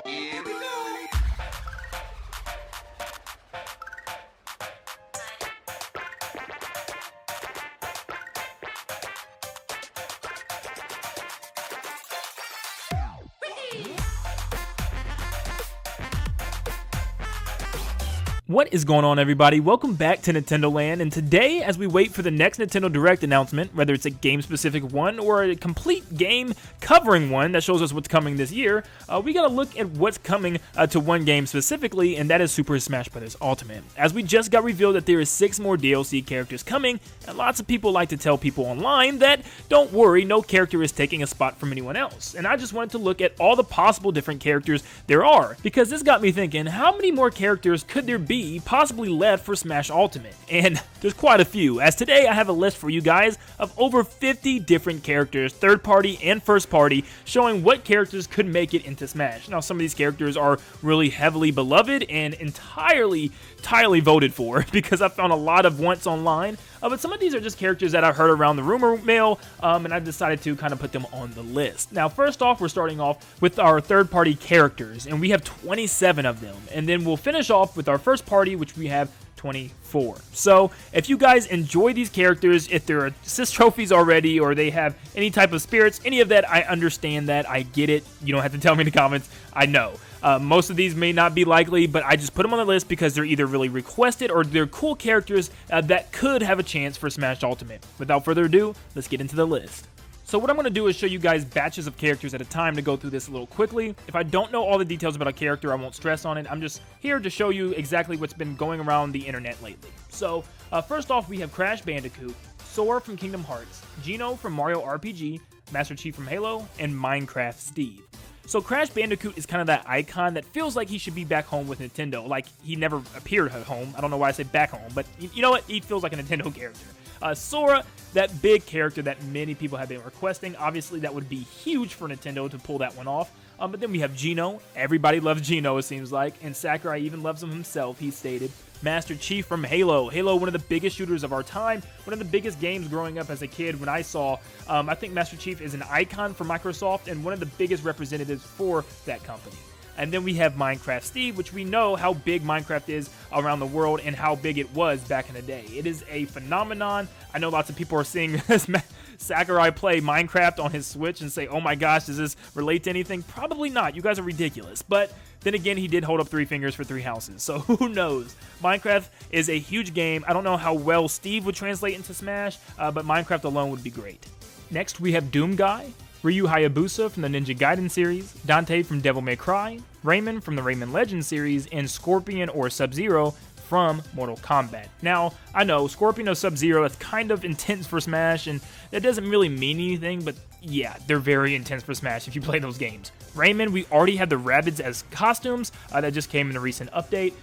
Here we go. What is going on, everybody? Welcome back to Nintendo Land, and today, as we wait for the next Nintendo Direct announcement, whether it's a game-specific one or a complete game covering one that shows us what's coming this year, we gotta look at what's coming to one game specifically, and that is Super Smash Bros. Ultimate. As we just got revealed that there is 6 more DLC characters coming, and lots of people like to tell people online that, don't worry, no character is taking a spot from anyone else. And I just wanted to look at all the possible different characters there are, because this got me thinking, how many more characters could there be possibly left for Smash Ultimate? And there's quite a few, as today I have a list for you guys of over 50 different characters, third party and first party, showing what characters could make it into Smash. Now, some of these characters are really heavily beloved and entirely voted for, because I found a lot of wants online, but some of these are just characters that I heard around the rumor mill, and I decided to kind of put them on the list. Now, first off, we're starting off with our third-party characters, and we have 27 of them, and then we'll finish off with our first party, which we have 24. So, if you guys enjoy these characters, if there are assist trophies already, or they have any type of spirits, any of that, I understand that, I get it, you don't have to tell me in the comments, I know. Most of these may not be likely, but I just put them on the list because they're either really requested or they're cool characters that could have a chance for Smash Ultimate. Without further ado, let's get into the list. So what I'm going to do is show you guys batches of characters at a time to go through this a little quickly. If I don't know all the details about a character, I won't stress on it. I'm just here to show you exactly what's been going around the internet lately. So first off, we have Crash Bandicoot, Sora from Kingdom Hearts, Genome from Mario RPG, Master Chief from Halo, and Minecraft Steve. So Crash Bandicoot is kind of that icon that feels like he should be back home with Nintendo. Like, he never appeared at home. I don't know why I say back home, but you know what? He feels like a Nintendo character. Sora, that big character that many people have been requesting. Obviously, that would be huge for Nintendo to pull that one off. But then we have Geno. Everybody loves Geno, it seems like. And Sakurai even loves him himself, he stated. Master Chief from Halo. Halo, one of the biggest shooters of our time. One of the biggest games growing up as a kid when I saw. I think Master Chief is an icon for Microsoft and one of the biggest representatives for that company. And then we have Minecraft Steve, which we know how big Minecraft is around the world and how big it was back in the day. It is a phenomenon. I know lots of people are seeing Sakurai play Minecraft on his Switch and say, oh my gosh, does this relate to anything? Probably not. You guys are ridiculous. But then again, he did hold up 3 fingers for 3 houses, so who knows? Minecraft is a huge game. I don't know how well Steve would translate into Smash, but Minecraft alone would be great. Next, we have Doom Guy, Ryu Hayabusa from the Ninja Gaiden series, Dante from Devil May Cry, Raymond from the Rayman Legends series, and Scorpion or Sub-Zero from Mortal Kombat. Now, I know, Scorpion or Sub-Zero is kind of intense for Smash, and that doesn't really mean anything, but yeah, they're very intense for Smash if you play those games. Raymond, we already had the Rabbids as costumes, that just came in a recent update,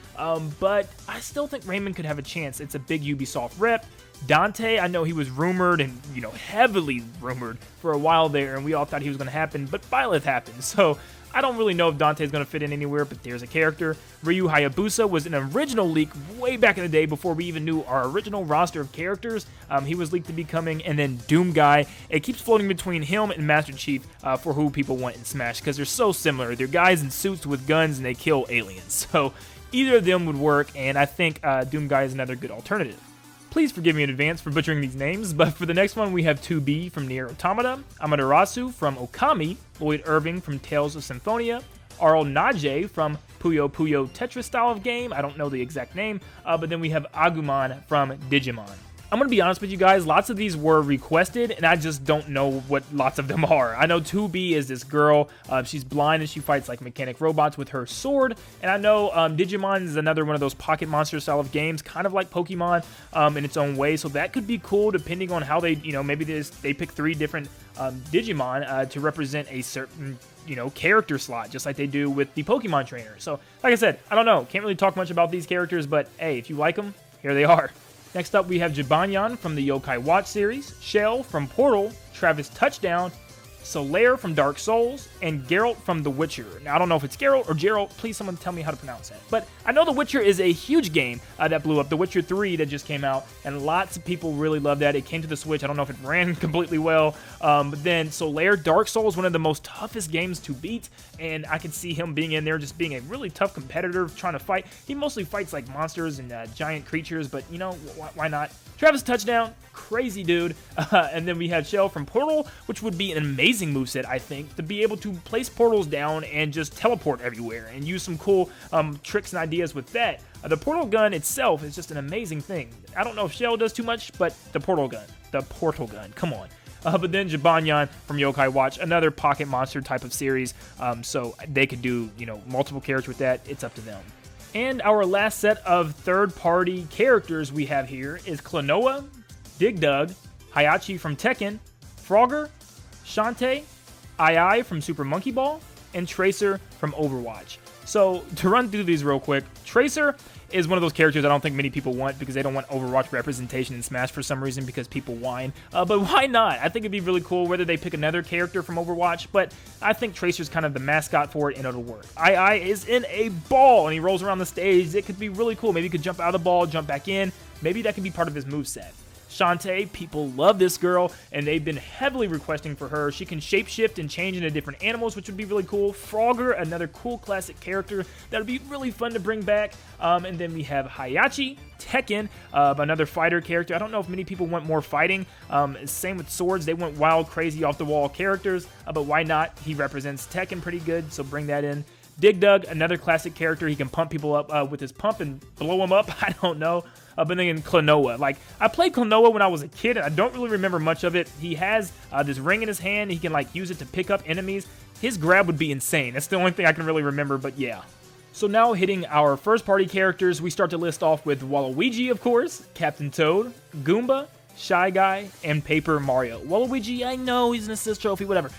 but I still think Raymond could have a chance. It's a big Ubisoft rep. Dante, I know he was rumored and, heavily rumored for a while there, and we all thought he was going to happen, but Byleth happened, so I don't really know if Dante's going to fit in anywhere, but there's a character. Ryu Hayabusa was an original leak way back in the day before we even knew our original roster of characters. He was leaked to be coming, and then Doom Guy. It keeps floating between him and Master Chief for who people want in Smash, because they're so similar. They're guys in suits with guns, and they kill aliens. So either of them would work, and I think Doom Guy is another good alternative. Please forgive me in advance for butchering these names, but for the next one we have 2B from Nier Automata, Amaterasu from Okami, Lloyd Irving from Tales of Symphonia, Arl Najee from Puyo Puyo Tetris style of game, I don't know the exact name, but then we have Agumon from Digimon. I'm going to be honest with you guys, lots of these were requested, and I just don't know what lots of them are. I know 2B is this girl, she's blind and she fights like mechanic robots with her sword, and I know Digimon is another one of those pocket monster style of games, kind of like Pokemon in its own way, so that could be cool depending on how they, maybe they pick 3 different Digimon to represent a certain character slot, just like they do with the Pokemon trainer. So, like I said, I don't know, can't really talk much about these characters, but hey, if you like them, here they are. Next up, we have Jibanyan from the Yokai Watch series, Shell from Portal, Travis Touchdown, Solaire from Dark Souls, and Geralt from The Witcher. Now, I don't know if it's Geralt or Geralt. Please, someone tell me how to pronounce that. But I know The Witcher is a huge game that blew up. The Witcher 3 that just came out, and lots of people really love that. It came to the Switch. I don't know if it ran completely well. But then Solaire, Dark Souls, one of the most toughest games to beat, and I could see him being in there, just being a really tough competitor, trying to fight. He mostly fights like monsters and giant creatures, but you know, why not? Travis Touchdown, crazy dude. And then we have Shell from Portal, which would be an amazing moveset, I think, to be able to place portals down and just teleport everywhere and use some cool tricks and ideas with that. The portal gun itself is just an amazing thing. I don't know if Shell does too much, but the portal gun, come on. But then Jibanyan from Yokai Watch, another pocket monster type of series, so they could do, you know, multiple characters with that. It's up to them. And our last set of third-party characters we have here is Klonoa, Dig Dug, Hayachi from Tekken, Frogger, Shantae, II from Super Monkey Ball, and Tracer from Overwatch. So, to run through these real quick, Tracer is one of those characters I don't think many people want because they don't want Overwatch representation in Smash for some reason because people whine. But why not? I think it'd be really cool whether they pick another character from Overwatch, but I think Tracer's kind of the mascot for it and it'll work. II is in a ball and he rolls around the stage. It could be really cool. Maybe he could jump out of the ball, jump back in. Maybe that could be part of his moveset. Shantae, people love this girl, and they've been heavily requesting for her. She can shapeshift and change into different animals, which would be really cool. Frogger, another cool classic character that would be really fun to bring back. And then we have Hayachi, Tekken, another fighter character. I don't know if many people want more fighting. Same with swords. They want wild, crazy, off-the-wall characters, but why not? He represents Tekken pretty good, so bring that in. Dig Dug, another classic character. He can pump people up with his pump and blow them up. I don't know. But then Klonoa. Like, I played Klonoa when I was a kid, and I don't really remember much of it. He has this ring in his hand. He can, like, use it to pick up enemies. His grab would be insane. That's the only thing I can really remember, but yeah. So now hitting our first-party characters, we start to list off with Waluigi, of course, Captain Toad, Goomba, Shy Guy, and Paper Mario. Waluigi, I know, he's an assist trophy, whatever.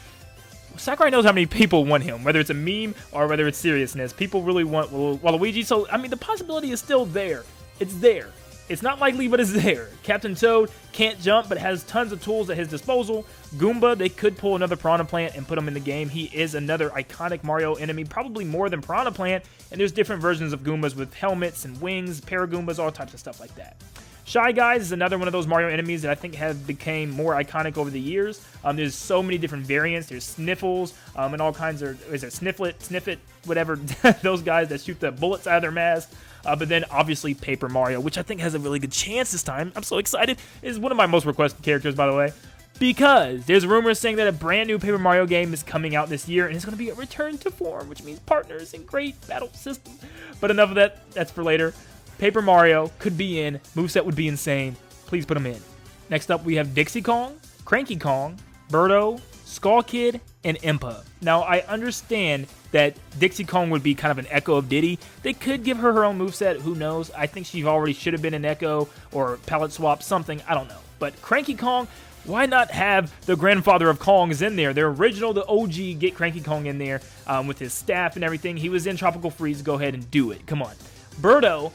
Sakurai knows how many people want him, whether it's a meme or whether it's seriousness. People really want Waluigi, so, I mean, the possibility is still there. It's there. It's not likely, but it's there. Captain Toad can't jump, but has tons of tools at his disposal. Goomba, they could pull another Piranha Plant and put him in the game. He is another iconic Mario enemy, probably more than Piranha Plant, and there's different versions of Goombas with helmets and wings, Paragoombas, all types of stuff like that. Shy Guys is another one of those Mario enemies that I think have become more iconic over the years. There's so many different variants. There's Sniffles and all kinds of, is it Sniffit, whatever, those guys that shoot the bullets out of their mask. But then, obviously, Paper Mario, which I think has a really good chance this time. I'm so excited. Is one of my most requested characters, by the way. Because there's rumors saying that a brand new Paper Mario game is coming out this year, and it's going to be a return to form, which means partners and great battle system. But enough of that. That's for later. Paper Mario could be in. Moveset would be insane. Please put him in. Next up, we have Dixie Kong, Cranky Kong, Birdo, Skull Kid, and Impa. Now, I understand that Dixie Kong would be kind of an echo of Diddy. They could give her own moveset. Who knows? I think she already should have been an echo or palette swap, something. I don't know. But Cranky Kong, why not have the grandfather of Kongs in there? The original, the OG, get Cranky Kong in there with his staff and everything. He was in Tropical Freeze. Go ahead and do it. Come on. Birdo,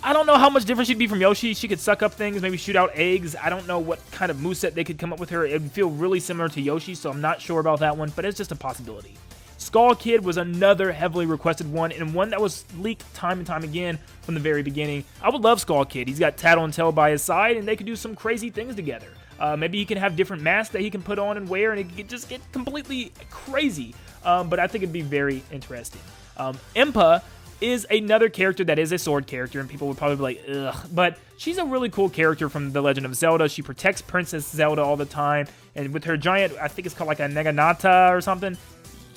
I don't know how much different she'd be from Yoshi. She could suck up things, maybe shoot out eggs. I don't know what kind of moveset they could come up with her. It would feel really similar to Yoshi, so I'm not sure about that one, but it's just a possibility. Skull Kid was another heavily requested one, and one that was leaked time and time again from the very beginning. I would love Skull Kid. He's got Tattle and Tail by his side, and they could do some crazy things together. Maybe he can have different masks that he can put on and wear, and it could just get completely crazy. But I think it'd be very interesting. Impa is another character that is a sword character, and people would probably be like, ugh. But she's a really cool character from The Legend of Zelda. She protects Princess Zelda all the time, and with her giant, I think it's called like a Neganata or something.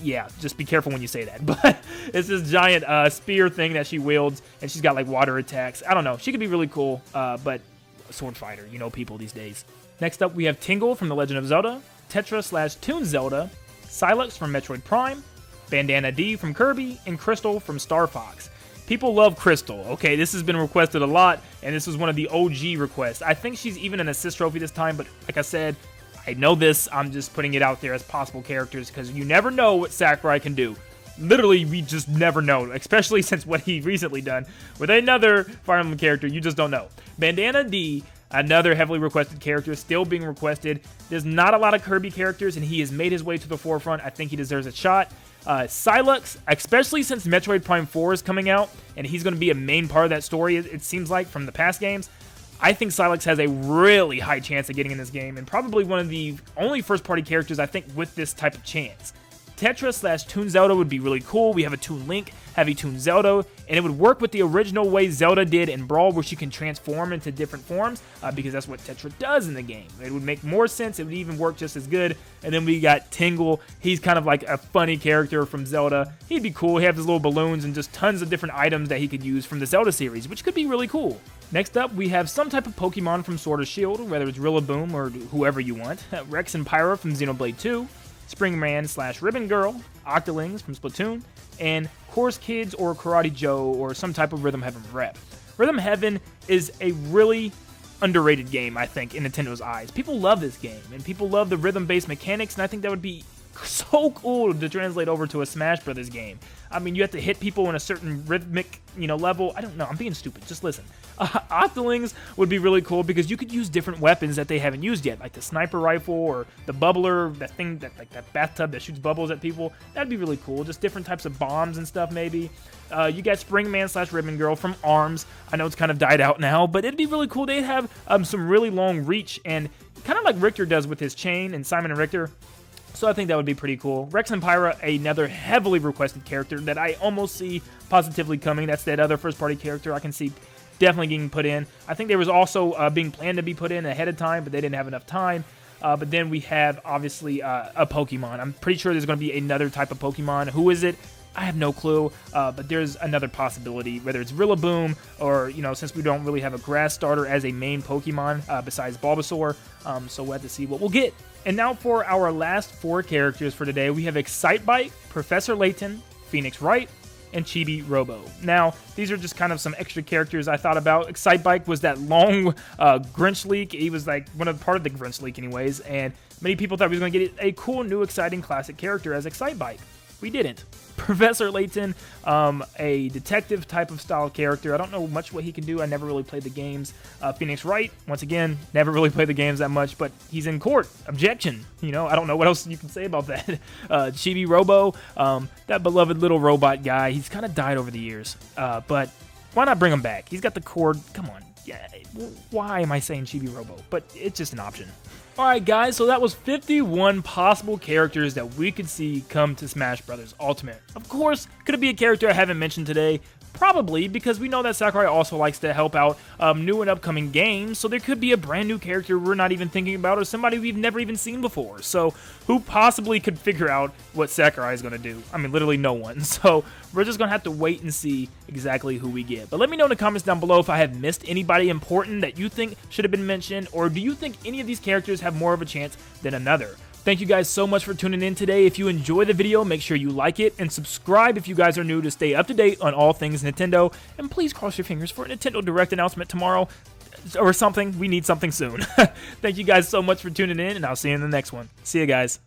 Yeah, just be careful when you say that. But it's this giant spear thing that she wields, and she's got like water attacks. I don't know. She could be really cool, but a sword fighter, you know, people these days. Next up, we have Tingle from The Legend of Zelda, Tetra/Toon Zelda, Sylux from Metroid Prime, Bandana Dee from Kirby, and Crystal from Star Fox. People love Crystal. Okay, this has been requested a lot, and this was one of the OG requests. I think she's even an assist trophy this time, but like I said, I know this. I'm just putting it out there as possible characters because you never know what Sakurai can do. Literally, we just never know, especially since what he recently done with another Fire Emblem character. You just don't know. Bandana Dee, another heavily requested character, still being requested. There's not a lot of Kirby characters, and he has made his way to the forefront. I think he deserves a shot. Sylux, especially since Metroid Prime 4 is coming out, and he's going to be a main part of that story, it seems like, from the past games. I think Sylux has a really high chance of getting in this game, and probably one of the only first-party characters, I think, with this type of chance. Tetra / Toon Zelda would be really cool. We have a Toon Link, have a Toon Zelda, and it would work with the original way Zelda did in Brawl, where she can transform into different forms, because that's what Tetra does in the game. It would make more sense. It would even work just as good. And then we got Tingle. He's kind of like a funny character from Zelda. He'd be cool. He has his little balloons and just tons of different items that he could use from the Zelda series, which could be really cool. Next up, we have some type of Pokemon from Sword or Shield, whether it's Rillaboom or whoever you want. Rex and Pyrrha from Xenoblade 2. Springman / Ribbon Girl, Octolings from Splatoon, and Course Kids or Karate Joe or some type of Rhythm Heaven rep. Rhythm Heaven is a really underrated game, I think, in Nintendo's eyes. People love this game, and people love the rhythm-based mechanics, and I think that would be so cool to translate over to a Smash Brothers game. I mean, you have to hit people in a certain rhythmic, level. I don't know. I'm being stupid. Just listen. Octolings would be really cool because you could use different weapons that they haven't used yet, like the sniper rifle or the bubbler, that thing that like that bathtub that shoots bubbles at people. That'd be really cool. Just different types of bombs and stuff, maybe. You got Springman / Ribbon Girl from ARMS. I know it's kind of died out now, but it'd be really cool. They'd have some really long reach, and kind of like Richter does with his chain and Simon and Richter. So I think that would be pretty cool. Rex and Pyrrha, another heavily requested character that I almost see positively coming. That's that other first-party character I can see definitely getting put in. I think there was also being planned to be put in ahead of time, but they didn't have enough time. But then we have, obviously, a Pokemon. I'm pretty sure there's going to be another type of Pokemon. Who is it? I have no clue, but there's another possibility, whether it's Rillaboom or, since we don't really have a grass starter as a main Pokemon besides Bulbasaur, so we'll have to see what we'll get. And now for our last 4 characters for today, we have Excitebike, Professor Layton, Phoenix Wright, and Chibi Robo. Now, these are just kind of some extra characters I thought about. Excitebike was that long Grinch leak. He was like part of the Grinch leak anyways, and many people thought we was going to get a cool, new, exciting classic character as Excitebike. We didn't. Professor Layton, a detective type of style character. I don't know much what he can do. I never really played the games. Phoenix Wright, once again, never really played the games that much, but he's in court. Objection. I don't know what else you can say about that. Chibi Robo, that beloved little robot guy. He's kind of died over the years, but why not bring him back? He's got the cord. Come on. Yeah, why am I saying Chibi Robo? But it's just an option. Alright guys, so that was 51 possible characters that we could see come to Smash Bros. Ultimate. Of course, could it be a character I haven't mentioned today? Probably, because we know that Sakurai also likes to help out new and upcoming games, so there could be a brand new character we're not even thinking about, or somebody we've never even seen before. So, who possibly could figure out what Sakurai is going to do? I mean, literally no one. So, we're just going to have to wait and see exactly who we get. But let me know in the comments down below if I have missed anybody important that you think should have been mentioned, or do you think any of these characters have more of a chance than another? Thank you guys so much for tuning in today. If you enjoy the video, make sure you like it and subscribe if you guys are new to stay up to date on all things Nintendo. And please cross your fingers for a Nintendo Direct announcement tomorrow or something. We need something soon. Thank you guys so much for tuning in, and I'll see you in the next one. See you guys.